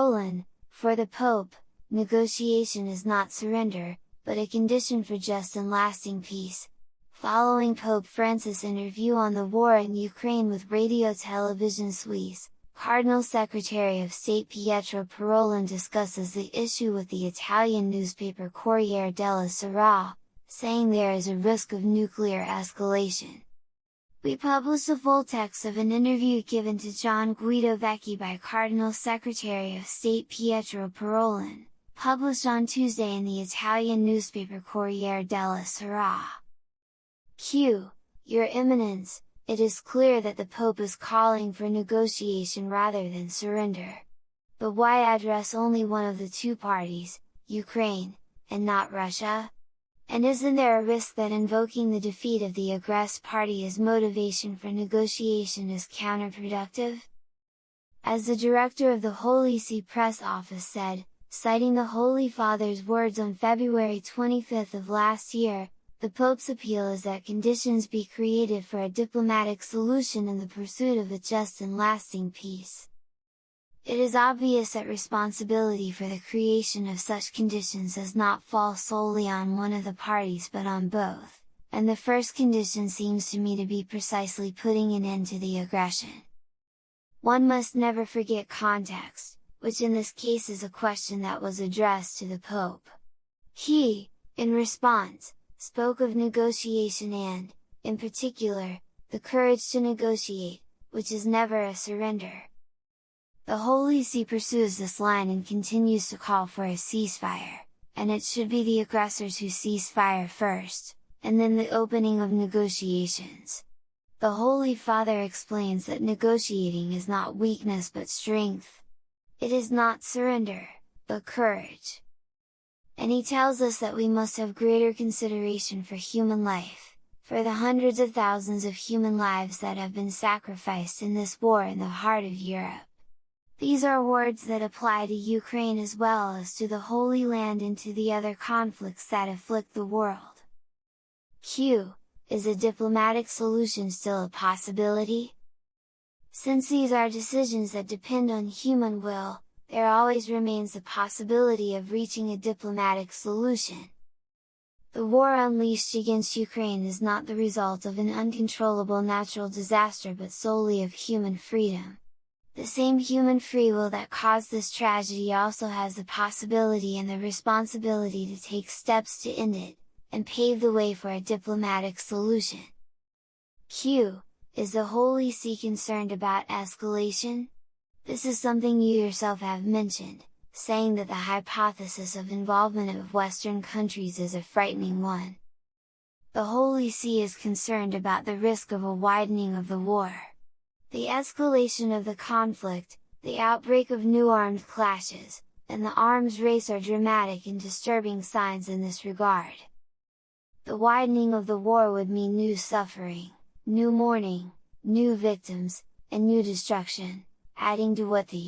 Parolin, for the Pope, negotiation is not surrender, but a condition for just and lasting peace. Following Pope Francis' interview on the war in Ukraine with Radio Television Suisse, Cardinal Secretary of State Pietro Parolin discusses the issue with the Italian newspaper Corriere della Sera, saying there is a risk of nuclear escalation. We published a full text of an interview given to John Guido Vecchi by Cardinal Secretary of State Pietro Parolin, published on Tuesday in the Italian newspaper Corriere della Sera. Q. Your Eminence, it is clear that the Pope is calling for negotiation rather than surrender. But why address only one of the two parties, Ukraine, and not Russia? And isn't there a risk that invoking the defeat of the aggressed party as motivation for negotiation is counterproductive? As the director of the Holy See Press Office said, citing the Holy Father's words on February 25 of last year, the Pope's appeal is that conditions be created for a diplomatic solution in the pursuit of a just and lasting peace. It is obvious that responsibility for the creation of such conditions does not fall solely on one of the parties but on both, and the first condition seems to me to be precisely putting an end to the aggression. One must never forget context, which in this case is a question that was addressed to the Pope. He, in response, spoke of negotiation and, in particular, the courage to negotiate, which is never a surrender. The Holy See pursues this line and continues to call for a ceasefire, and it should be the aggressors who cease fire first, and then the opening of negotiations. The Holy Father explains that negotiating is not weakness but strength. It is not surrender, but courage. And he tells us that we must have greater consideration for human life, for the hundreds of thousands of human lives that have been sacrificed in this war in the heart of Europe. These are words that apply to Ukraine as well as to the Holy Land and to the other conflicts that afflict the world. Q. Is a diplomatic solution still a possibility? Since these are decisions that depend on human will, there always remains the possibility of reaching a diplomatic solution. The war unleashed against Ukraine is not the result of an uncontrollable natural disaster but solely of human freedom. The same human free will that caused this tragedy also has the possibility and the responsibility to take steps to end it, and pave the way for a diplomatic solution. Q. Is the Holy See concerned about escalation? This is something you yourself have mentioned, saying that the hypothesis of involvement of Western countries is a frightening one. The Holy See is concerned about the risk of a widening of the war. The escalation of the conflict, the outbreak of new armed clashes, and the arms race are dramatic and disturbing signs in this regard. The widening of the war would mean new suffering, new mourning, new victims, and new destruction, adding to what the